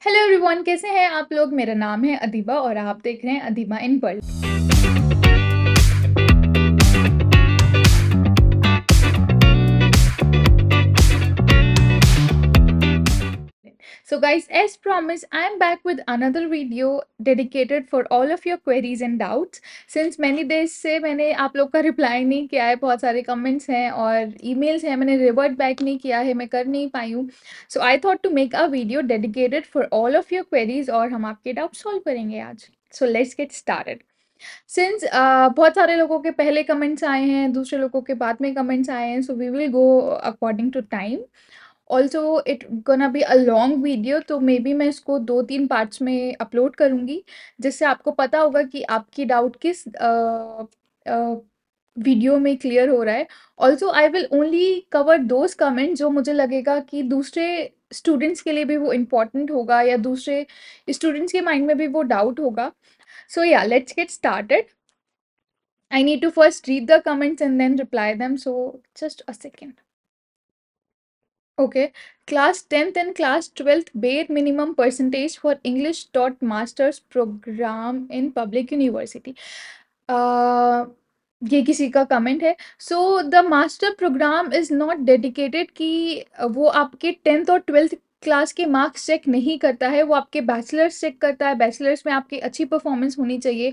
Hello everyone, कैसे हैं आप लोग। मेरा नाम है अदीबा और आप देख रहे हैं Adiba in world. So guys, as promised, I am back with another video dedicated for all of your queries and doubts. Since many days से मैंने आप लोग का रिप्लाई नहीं किया है, बहुत सारे कमेंट्स हैं और ईमेल्स हैं, मैंने रिवर्ट बैक नहीं किया है, मैं कर नहीं पाई हूँ। So I thought to make a video dedicated for all of your queries और हम आपके डाउट सॉल्व करेंगे आज। So let's get started. Since बहुत सारे लोगों के पहले कमेंट्स आए हैं, दूसरे लोगों के बाद में कमेंट्स आए हैं, so we will go according to time. Also it gonna be a long video, तो मे बी मैं इसको 2-3 पार्ट्स में अपलोड करूँगी, जिससे आपको पता होगा कि आपकी डाउट किस वीडियो में क्लियर हो रहा है। Also I will only cover those comment जो मुझे लगेगा कि दूसरे स्टूडेंट्स के लिए भी वो इम्पॉर्टेंट होगा या दूसरे स्टूडेंट्स के माइंड में भी वो डाउट होगा। So yeah, let's get started. I need to first read the comments and then reply them. So just a second. Okay. Class 10th and class 12th bare minimum percentage for English dot masters program in public university. ये किसी का comment है। So the master program is not dedicated कि वो आपके 10th और 12th class के marks check नहीं करता है, वो आपके बैचलर्स चेक करता है। बैचलर्स में आपकी अच्छी परफॉर्मेंस होनी चाहिए।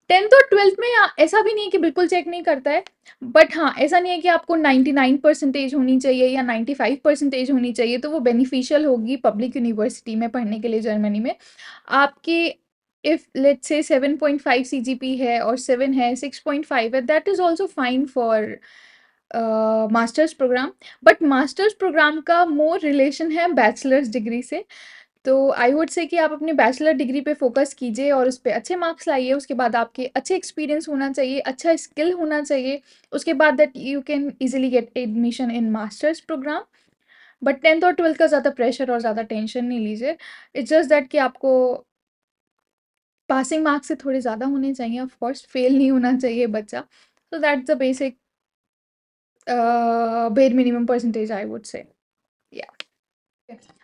10th और 12th में ऐसा भी नहीं है कि बिल्कुल चेक नहीं करता है, बट हाँ, ऐसा नहीं है कि आपको 99 परसेंटेज होनी चाहिए या 95 परसेंटेज होनी चाहिए, तो वो बेनिफिशियल होगी पब्लिक यूनिवर्सिटी में पढ़ने के लिए जर्मनी में। आपके इफ़ लेट्स से 7.5 सीजीपी है और 7 है, 6.5 है, that is also fine for masters program. But masters program का मोर रिलेशन है बैचलर्स डिग्री से। तो आई वुड से कि आप अपने बैचलर डिग्री पे फोकस कीजिए और उस पे अच्छे मार्क्स लाइए। उसके बाद आपके अच्छे एक्सपीरियंस होना चाहिए, अच्छा स्किल होना चाहिए। उसके बाद that you can easily get admission in masters program. But 10th और 12th का ज़्यादा प्रेशर और ज़्यादा टेंशन नहीं लीजिए। इट्स जस्ट दैट कि आपको पासिंग मार्क्स से थोड़े ज़्यादा होने चाहिए। ऑफ कोर्स फेल नहीं होना चाहिए बच्चा। सो दैट्स द बेसिक बेर minimum percentage I would say. या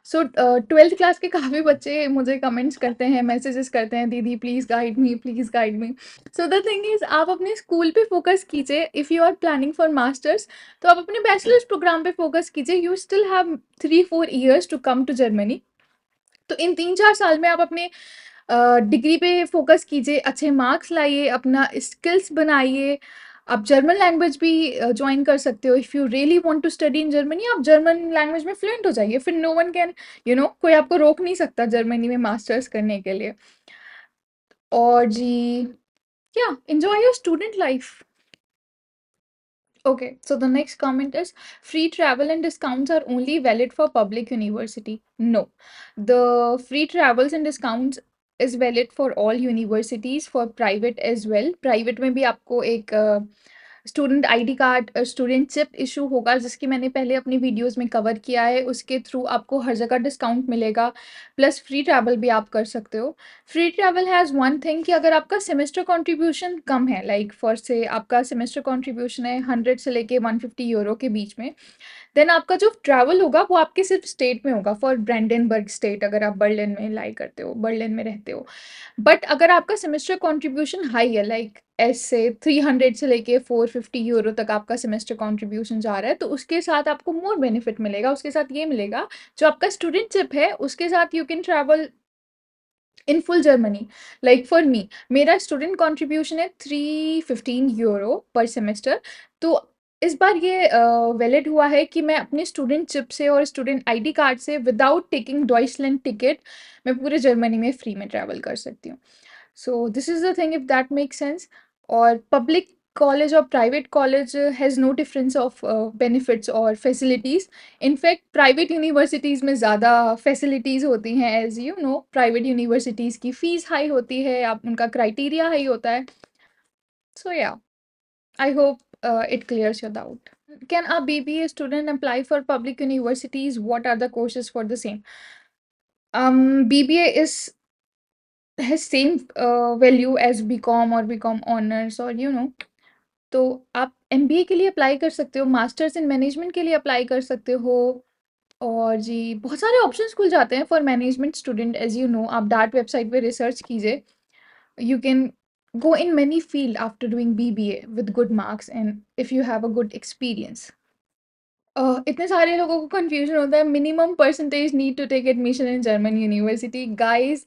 सो 12th क्लास के काफ़ी बच्चे मुझे कमेंट्स करते हैं, मैसेजेस करते हैं, दीदी please guide me, please guide me. So the thing is, आप अपने स्कूल पे फोकस कीजिए। If you are planning for masters, तो आप अपने बैचलर्स प्रोग्राम पे फोकस कीजिए। You still have 3-4 years to come to Germany. तो इन 3-4 साल में आप अपने डिग्री पे फोकस कीजिए, अच्छे मार्क्स लाइए, अपना स्किल्स बनाइए। आप जर्मन लैंग्वेज भी ज्वाइन कर सकते हो। If you really want to study in Germany, आप जर्मन लैंग्वेज में फ्लुएंट हो जाइए। फिर नो वन कैन कोई आपको रोक नहीं सकता जर्मनी में मास्टर्स करने के लिए। और जी, या enjoy your student life. Okay, so the next comment is free travel and discounts are only valid for public university. No, the free travels and discounts is valid for all universities, for private as well. Private में भी आपको एक student ID card, student chip issue होगा, जिसकी मैंने पहले अपनी videos में कवर किया है। उसके थ्रू आपको हर जगह डिस्काउंट मिलेगा, प्लस फ्री ट्रैवल भी आप कर सकते हो। Free travel has one thing कि अगर आपका सेमेस्टर कंट्रीब्यूशन कम है, लाइक फॉर से आपका सेमेस्टर कंट्रीब्यूशन है 100 से लेके 150 यूरो के बीच में, देन आपका जो ट्रैवल होगा वो आपके सिर्फ स्टेट में होगा, फॉर ब्रांडेनबर्ग स्टेट, अगर आप बर्लिन में लाई करते हो, बर्लिन में रहते हो। बट अगर आपका सेमेस्टर कंट्रीब्यूशन हाई है, लाइक ऐसे 300 से लेके 450 यूरो तक आपका सेमेस्टर कंट्रीब्यूशन जा रहा है, तो उसके साथ आपको मोर बेनिफिट मिलेगा। उसके साथ ये मिलेगा, जो आपका स्टूडेंटशिप है उसके साथ you can travel in full Germany. Like for me, मेरा स्टूडेंट कंट्रीब्यूशन है 315 यूरो पर सेमेस्टर। तो इस बार ये वैलिड हुआ है कि मैं अपने स्टूडेंट चिप से और स्टूडेंट आईडी कार्ड से विदाउट टेकिंग डॉइचलैंड टिकट मैं पूरे जर्मनी में फ्री में ट्रैवल कर सकती हूँ। So this is the thing, if that make sense. और पब्लिक कॉलेज और private college has no difference of benefits और फैसिलिटीज़। इनफैक्ट प्राइवेट यूनिवर्सिटीज़ में ज़्यादा फैसिलिटीज़ होती हैं। As you know, private universities की फ़ीस हाई होती है, आप उनका क्राइटेरिया हाई होता है। सो या, I hope it clears your doubt. Can a BBA student apply for public universities? What are the courses for the same? BBA is has same value as BCom और BCom honors, और तो आप MBA के लिए apply कर सकते हो, masters in management के लिए अप्लाई कर सकते हो, और जी बहुत सारे ऑप्शंस खुल जाते हैं for management student as you know. आप डार्ट वेबसाइट पे रिसर्च कीजिए, you can go in many field after doing BBA with good marks and if you have a good experience. इतने सारे लोगों को कंफ्यूजन होता है minimum percentage need to take admission in German university. Guys,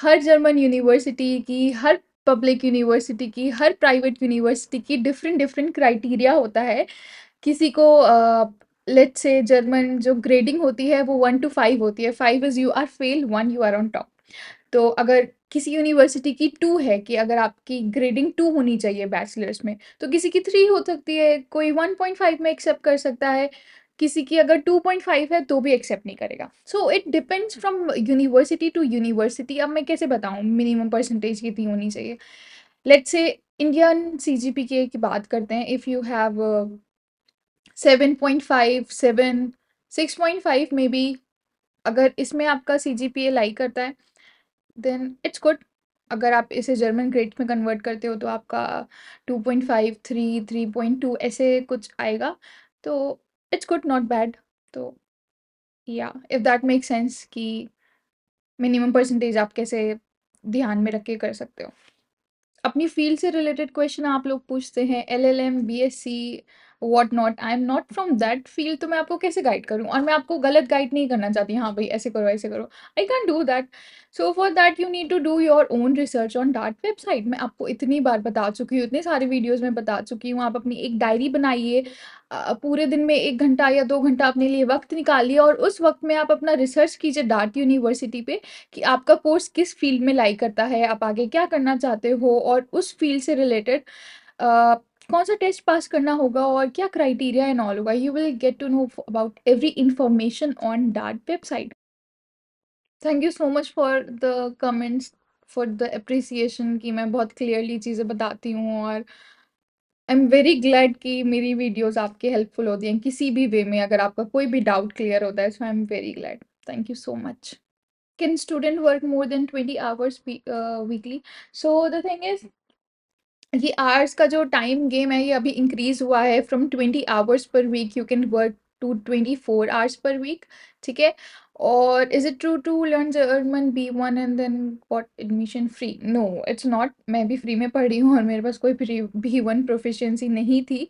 हर German university की, हर public university की, हर प्राइवेट यूनिवर्सिटी की डिफरेंट डिफरेंट क्राइटेरिया होता है। किसी को लेट्स से जर्मन जो ग्रेडिंग होती है वो 1 to 5 होती है। 5 is you are fail, 1 you are on top. तो अगर किसी यूनिवर्सिटी की 2 है कि अगर आपकी ग्रेडिंग 2 होनी चाहिए बैचलर्स में, तो किसी की 3 हो सकती है, कोई 1.5 में एक्सेप्ट कर सकता है, किसी की अगर 2.5 है तो भी एक्सेप्ट नहीं करेगा। So it depends from university to university. अब मैं कैसे बताऊँ मिनिमम परसेंटेज कितनी होनी चाहिए? लेट्स से इंडियन सीजीपी की बात करते हैं। If you have 7.5, 7, 6.5 may be, अगर इसमें आपका सीजीपीए लाई करता है देन इट्स गुड। अगर आप इसे जर्मन ग्रेड में कन्वर्ट करते हो तो आपका 2.5, 3, 3.2 ऐसे कुछ आएगा, तो इट्स गुड, नॉट बैड। तो या इफ़ दैट मेक सेंस कि मिनिमम परसेंटेज आप कैसे ध्यान में रख के कर सकते हो। अपनी फील्ड से रिलेटेड क्वेश्चन आप लोग पूछते हैं, LLM, BSc, what not. I am not from that field, तो मैं आपको कैसे गाइड करूँ? और मैं आपको गलत गाइड नहीं करना चाहती, हाँ भाई ऐसे करो ऐसे करो। I can do that. So for that you need to do your own research on that website. मैं आपको इतनी बार बता चुकी हूँ, इतने सारे वीडियोज़ में बता चुकी हूँ। आप अपनी एक डायरी बनाइए, पूरे दिन में 1 घंटा या 2 घंटा अपने लिए वक्त निकालिए और उस वक्त में आप अपना रिसर्च कीजिए डार्ट यूनिवर्सिटी पे कि आपका कोर्स किस फील्ड में लाई करता है, आप आगे क्या करना चाहते हो, और उस फील्ड से रिलेटेड कौन सा टेस्ट पास करना होगा और क्या क्राइटेरिया एंड ऑल होगा। You will get to know about every information on that website. Thank you so much for the comments, for the appreciation कि मैं बहुत क्लियरली चीज़ें बताती हूँ, और आई एम वेरी ग्लैड कि मेरी वीडियोस आपके हेल्पफुल होती हैं किसी भी वे में। अगर आपका कोई भी डाउट क्लियर होता है, so I am very glad. Thank you so much. Can student work more than 20 hours weekly? So the thing is, ये आवर्स का जो टाइम गेम है ये अभी इंक्रीज हुआ है। From 20 hours per week you can work to 24 hours per week. ठीक है। और is it true to learn German B1 and then got admission free? No, it's not. मैं भी फ्री में पढ़ रही हूँ और मेरे पास कोई B1 प्रोफिशिएंसी नहीं थी,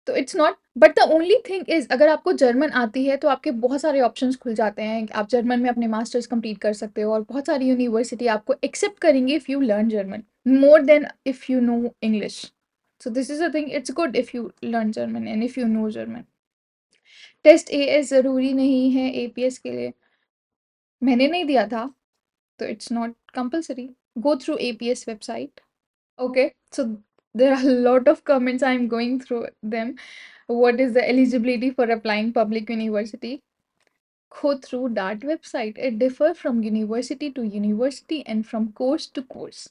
तो it's not. But the only thing is, अगर आपको जर्मन आती है तो आपके बहुत सारे ऑप्शंस खुल जाते हैं। आप जर्मन में अपने मास्टर्स कंप्लीट कर सकते हो और बहुत सारी यूनिवर्सिटी आपको एक्सेप्ट करेंगे if you learn German more than if you know English. So this is the thing, it's good if you learn German and if you know German. Test AS ज़रूरी नहीं है एपीएस के लिए। मैंने नहीं दिया था, तो it's not compulsory. Go through APS website. Okay, so there are a lot of comments. I'm going through them. What is the eligibility for applying public university? Go through that website. It differs from university to university and from course to course.